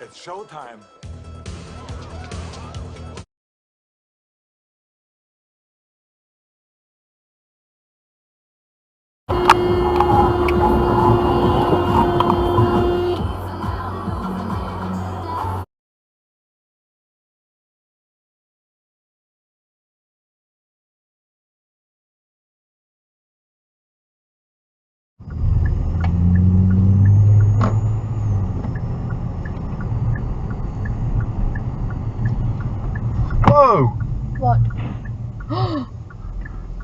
It's showtime. Whoa! What?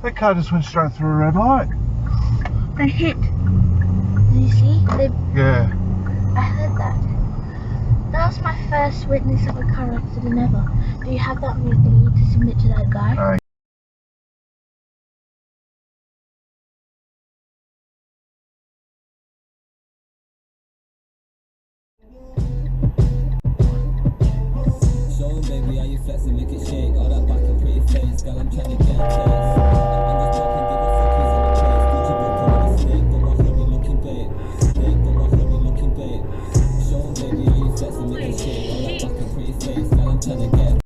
That car just went straight through a red light. They hit. Did you see? Yeah. I heard that. That was my first witness of a car accident ever. Do you have that on your thingy to submit to that guy? Show baby, how you flexing, make it shake. All that back and pretty face, girl, I'm trying to get a taste. I'm just talking, give a fuck who's in the place. Gucci book on the snake, go off, let me looking babe. Snake, go off, let me looking babe. Show baby, how you flexing, make it shake. All that back and pretty face, girl, I'm trying to get.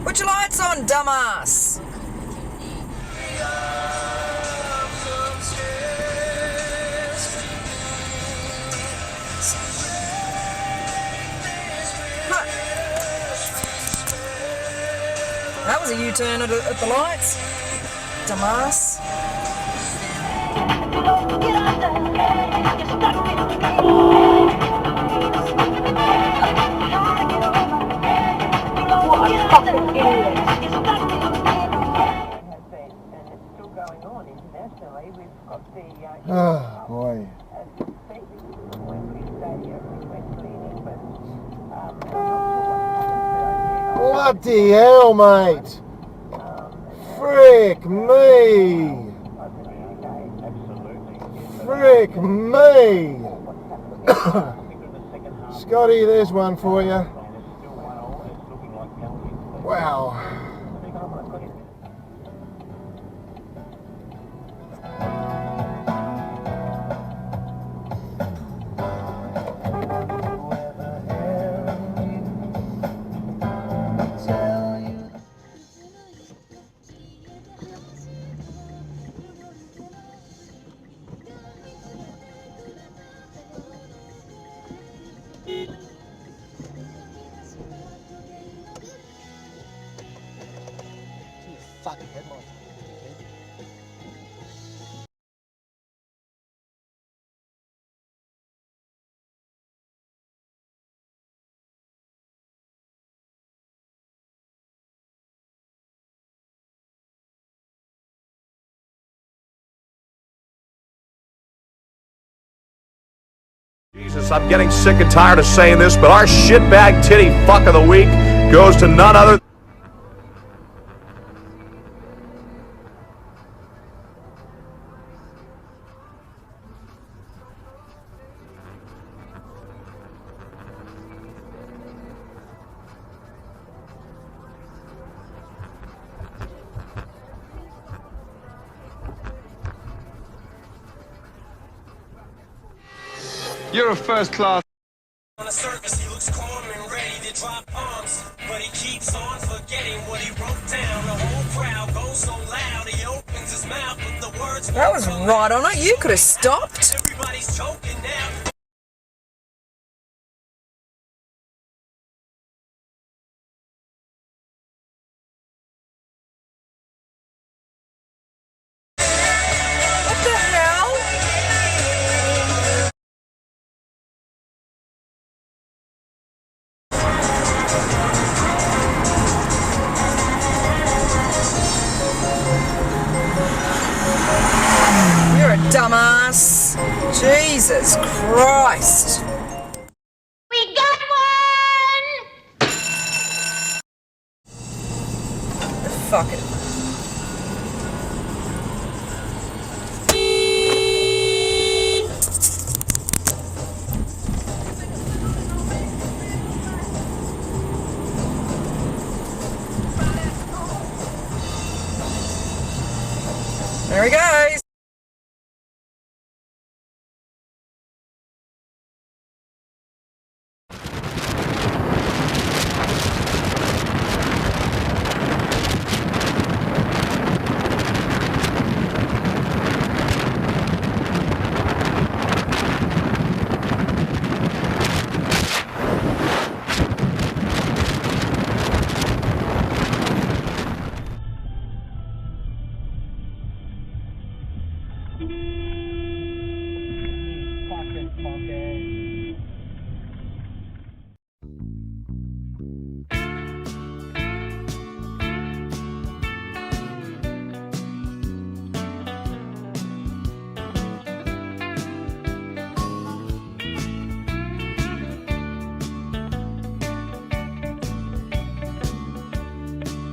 Put your lights on, dumbass! Look. That was a U-turn at the lights. Dumbass. Oh boy. Bloody hell, mate. Frick me. Frick me. Scotty, there's one for you. Wow. Fucking headlights. Jesus, I'm getting sick and tired of saying this, but our shitbag titty fuck of the week goes to none other. You're a first class. On the surface, he looks calm and ready to drop bombs, but he keeps on forgetting what he wrote down. The whole crowd goes so loud, he opens his mouth, but the words. That was right on it. You could have stopped. Everybody's choking now. What the hell? You're a dumbass. Jesus Christ. We got one!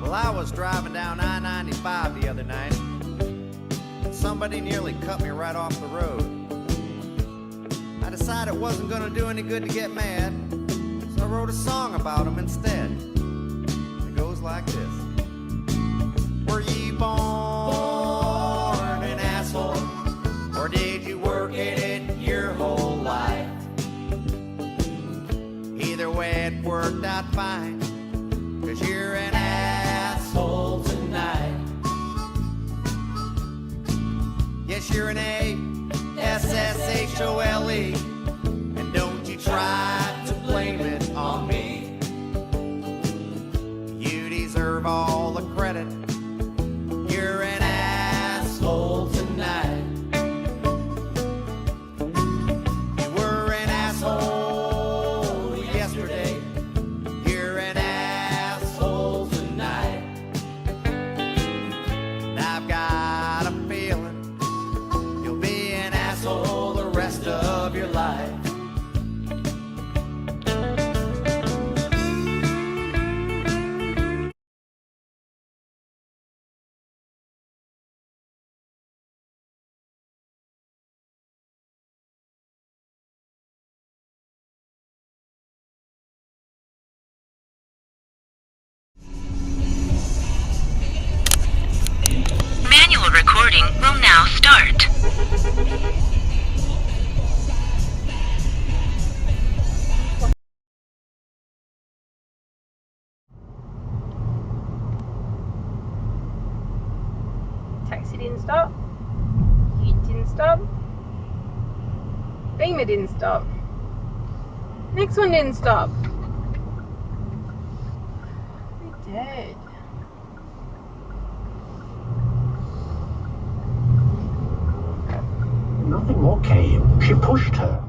Well, I was driving down I-95 the other night, and somebody nearly cut me right off the road. I decided it wasn't gonna do any good to get mad, so I wrote a song about him instead. It goes like this. Were ye born an asshole, or did you work at it your whole life? Either way it worked out fine, 'cause you're an asshole tonight. Yes, you're an A-S-S-H-O-L-E, and don't you try to blame it on me. You deserve all the credit. You're an asshole tonight. You were an asshole yesterday. You're an asshole tonight. And I've got a feeling you'll be an asshole the rest of your life. Manual recording will now start. Taxi didn't stop. You didn't stop. Beamer didn't stop. Next one didn't stop. We're dead. Nothing more came. She pushed her.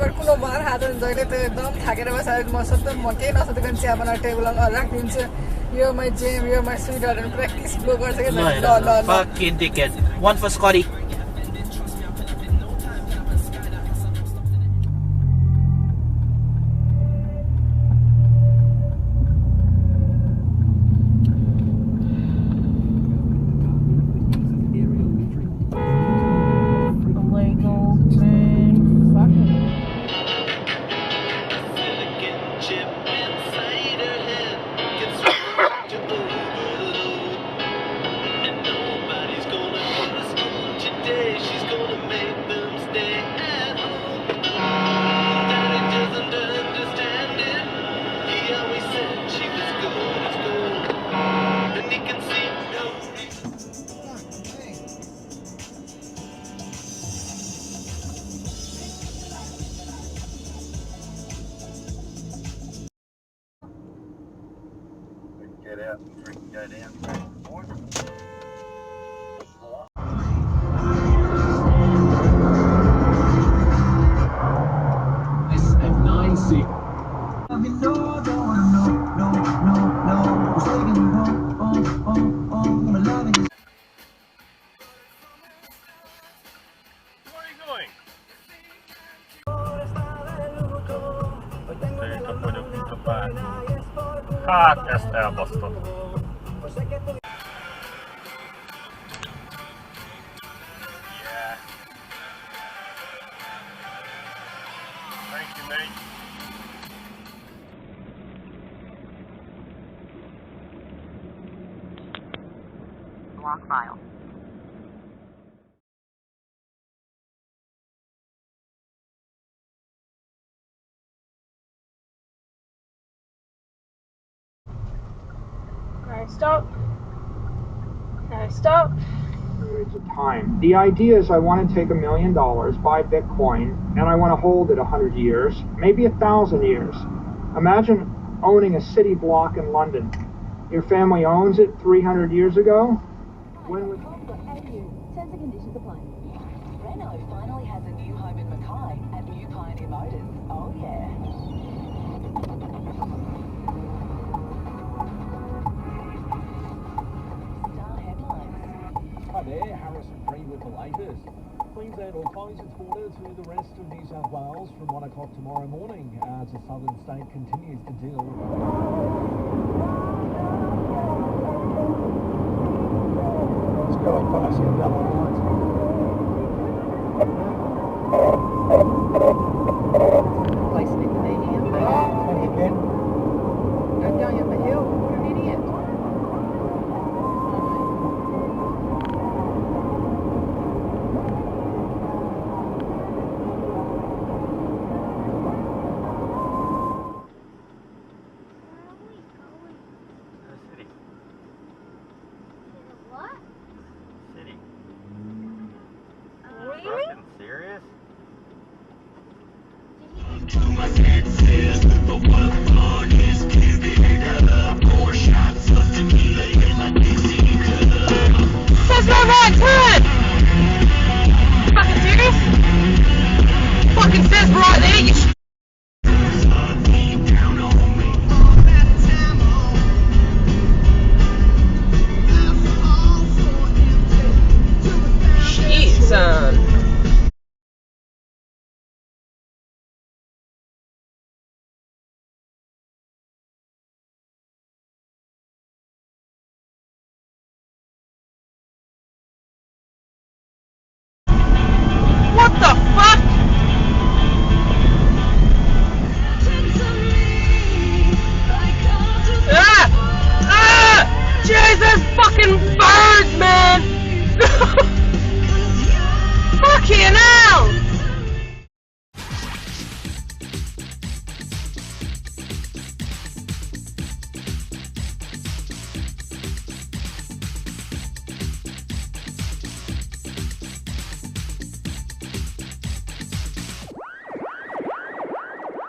Driver कुनो बार हात जहिले त्यो एकदम थाकेर बसेर म सधैँ म केही नसोधिकन चिया बनाएर टेबलमा राखिदिन्छु यो माई जेम यो माई स्विटहरू प्र्याक्टिस ब्लो गर्छ कि ल Fucking dickhead. One for Scotty. Get out and drink, go down. Tästä ja vastaan. Yeah. Thank you, mate. Block file. No, stop. No, stop. Periods of time. The idea is I want to take $1 million, buy Bitcoin, and I want to hold it 100 years, maybe 1,000 years. Imagine owning a city block in London. Your family owns it 300 years ago. When was Terms and conditions apply. Renault finally has a new home in Mackay at New Pioneer Motors. Oh yeah. Hi there, Harrison Free with the latest. Queensland will close its border to the rest of New South Wales from 1 o'clock tomorrow morning as the southern state continues to deal with... It's going past the double lines. Placement medium. And again. Go down up the hill. What an idiot. Serious? That's not right turn! Fucking serious? Fucking says right there, you shit, son. What the fuck? Jesus fucking birds, man!